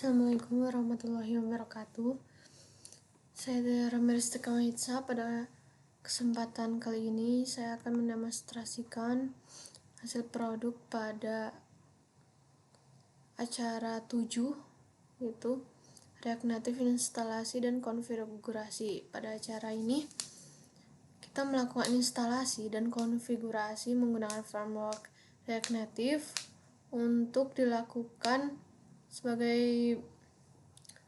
Assalamualaikum warahmatullahi wabarakatuh. Saya Ramirez Tekamahitsa. Pada kesempatan kali ini saya akan mendemonstrasikan hasil produk pada acara 7, yaitu React Native instalasi dan konfigurasi. Pada acara ini kita melakukan instalasi dan konfigurasi menggunakan framework React Native untuk dilakukan sebagai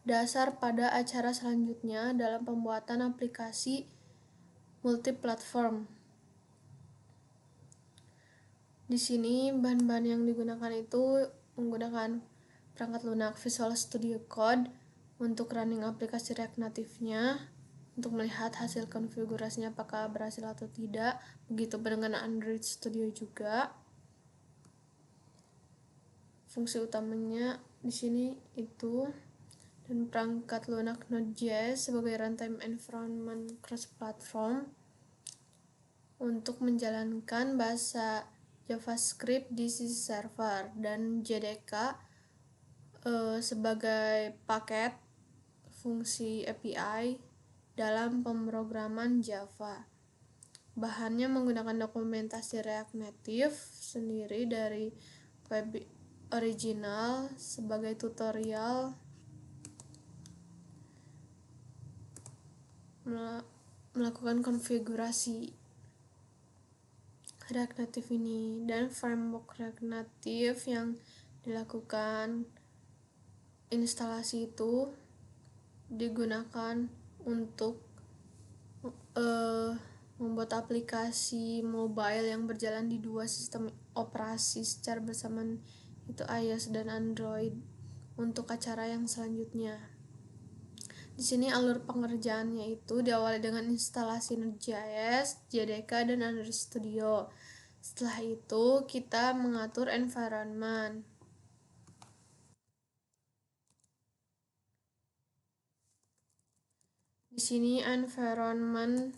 dasar pada acara selanjutnya dalam pembuatan aplikasi multiplatform. Di sini bahan-bahan yang digunakan itu menggunakan perangkat lunak Visual Studio Code untuk running aplikasi React Native-nya, untuk melihat hasil konfigurasinya apakah berhasil atau tidak. Begitu dengan Android Studio juga. Fungsi utamanya di sini itu, dan perangkat lunak Node.js sebagai runtime environment cross-platform untuk menjalankan bahasa JavaScript di sisi server, dan JDK sebagai paket fungsi API dalam pemrograman Java. Bahannya menggunakan dokumentasi React Native sendiri dari web original sebagai tutorial melakukan konfigurasi React Native ini, dan framework React Native yang dilakukan instalasi itu digunakan untuk membuat aplikasi mobile yang berjalan di dua sistem operasi secara bersamaan, itu iOS dan Android, untuk acara yang selanjutnya. Di sini alur pengerjaannya itu diawali dengan instalasi Node.js, JDK, dan Android Studio. Setelah itu kita mengatur environment. Di sini environment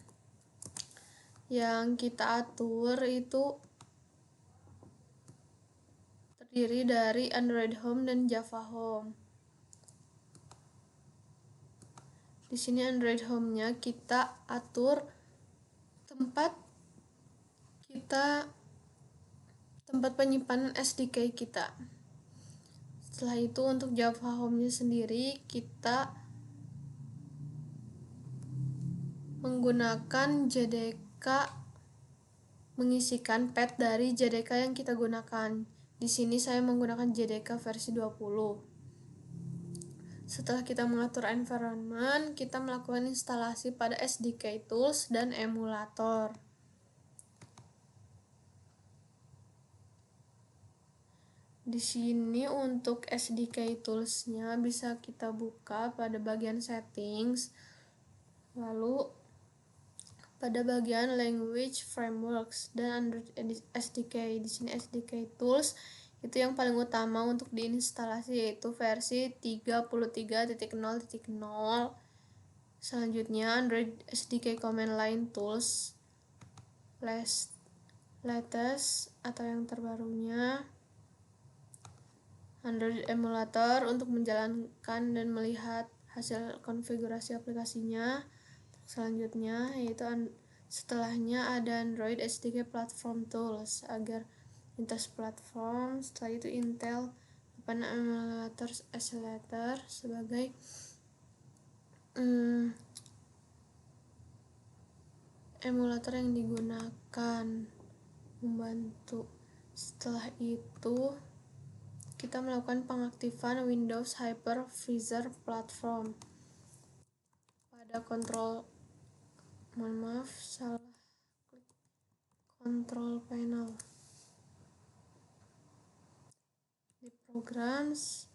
yang kita atur itu terdiri dari Android Home dan Java Home. Di sini Android Home-nya kita atur tempat penyimpanan SDK kita. Setelah itu untuk Java Home-nya sendiri kita menggunakan JDK, mengisikan path dari JDK yang kita gunakan. Di sini saya menggunakan JDK versi 20. Setelah kita mengatur environment, kita melakukan instalasi pada SDK tools dan emulator. Di sini untuk SDK tools-nya bisa kita buka pada bagian settings, lalu pada bagian language frameworks dan Android SDK. Di sini SDK tools itu yang paling utama untuk diinstalasi, yaitu versi 33.0.0. Selanjutnya Android SDK command line tools latest atau yang terbarunya, Android emulator untuk menjalankan dan melihat hasil konfigurasi aplikasinya. Selanjutnya yaitu setelahnya ada Android SDK platform tools agar lintas platform. Setelah itu Intel Open Emulator Accelerator sebagai emulator yang digunakan membantu. Setelah itu kita melakukan pengaktifan Windows Hypervisor Platform pada control panel. Di programs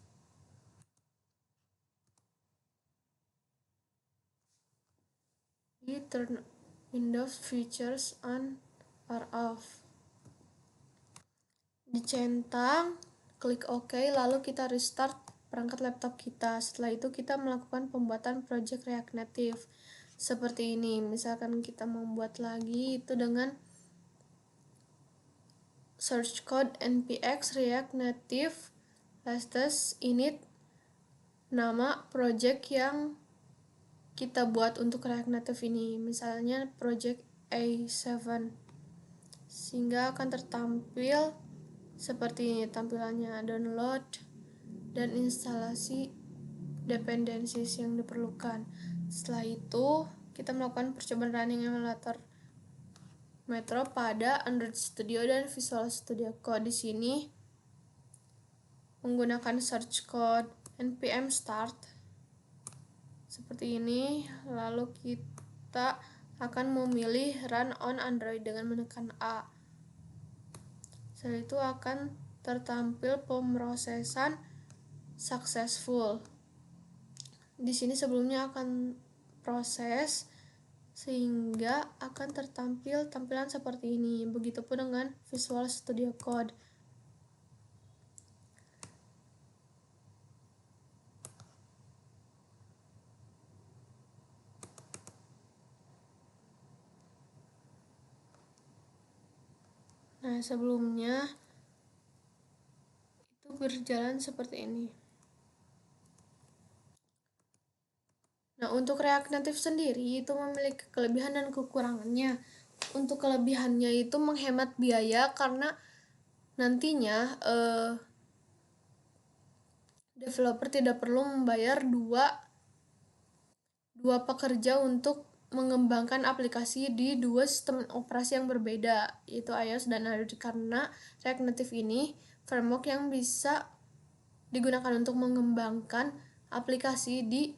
di turn Windows features on or off. Dicentang, klik OK, lalu kita restart perangkat laptop kita. Setelah itu kita melakukan pembuatan project React Native seperti ini. Misalkan kita membuat lagi itu dengan search code npx react native latest init nama project yang kita buat untuk React Native ini, misalnya project A7, sehingga akan tertampil seperti ini tampilannya: download dan instalasi dependencies yang diperlukan. Setelah itu kita melakukan percobaan running emulator Metro pada Android Studio dan Visual Studio Code. Di sini menggunakan search code npm start seperti ini, lalu kita akan memilih run on Android dengan menekan A. Setelah itu akan tertampil pemrosesan successful. Di sini sebelumnya akan proses sehingga akan tertampil tampilan seperti ini. Begitupun dengan Visual Studio Code. Nah, sebelumnya itu berjalan seperti ini. Nah, untuk React Native sendiri itu memiliki kelebihan dan kekurangannya. Untuk kelebihannya itu menghemat biaya karena nantinya developer tidak perlu membayar dua pekerja untuk mengembangkan aplikasi di dua sistem operasi yang berbeda, yaitu iOS dan Android, karena React Native ini framework yang bisa digunakan untuk mengembangkan aplikasi di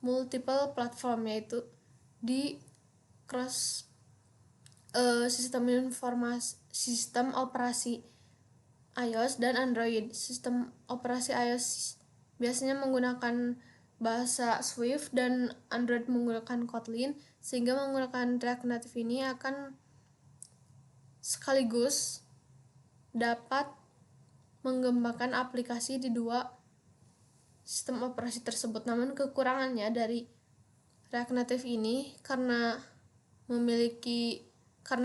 multiple platform, yaitu di cross sistem operasi iOS dan Android. Sistem operasi iOS biasanya menggunakan bahasa Swift dan Android menggunakan Kotlin, sehingga menggunakan React Native ini akan sekaligus dapat mengembangkan aplikasi di dua sistem operasi tersebut. Namun kekurangannya dari React Native ini karena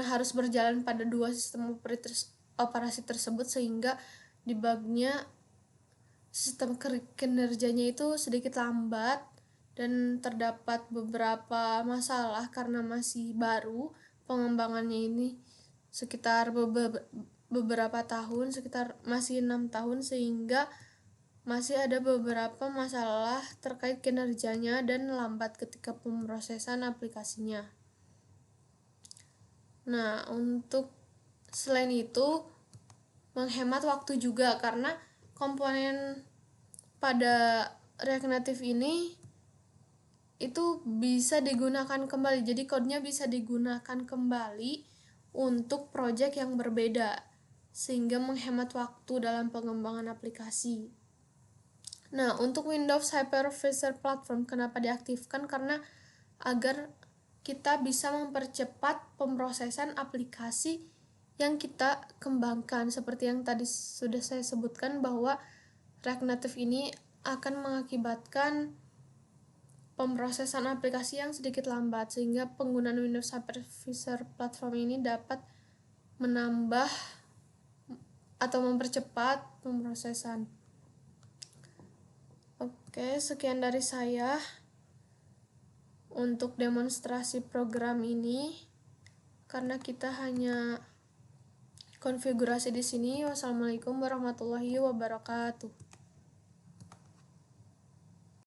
harus berjalan pada dua sistem operasi tersebut, sehingga debugnya sistem kinerjanya itu sedikit lambat dan terdapat beberapa masalah karena masih baru pengembangannya ini, sekitar beberapa tahun, sekitar masih 6 tahun, sehingga masih ada beberapa masalah terkait kinerjanya dan lambat ketika pemrosesan aplikasinya. Nah, untuk selain itu menghemat waktu juga karena komponen pada React Native ini itu bisa digunakan kembali. Jadi kodenya bisa digunakan kembali untuk project yang berbeda, sehingga menghemat waktu dalam pengembangan aplikasi. Nah, untuk Windows Hypervisor Platform kenapa diaktifkan? Karena agar kita bisa mempercepat pemrosesan aplikasi yang kita kembangkan. Seperti yang tadi sudah saya sebutkan bahwa React Native ini akan mengakibatkan pemrosesan aplikasi yang sedikit lambat, sehingga penggunaan Windows Hypervisor Platform ini dapat menambah atau mempercepat pemrosesan. Oke, sekian dari saya untuk demonstrasi program ini, karena kita hanya konfigurasi di sini. Wassalamualaikum warahmatullahi wabarakatuh.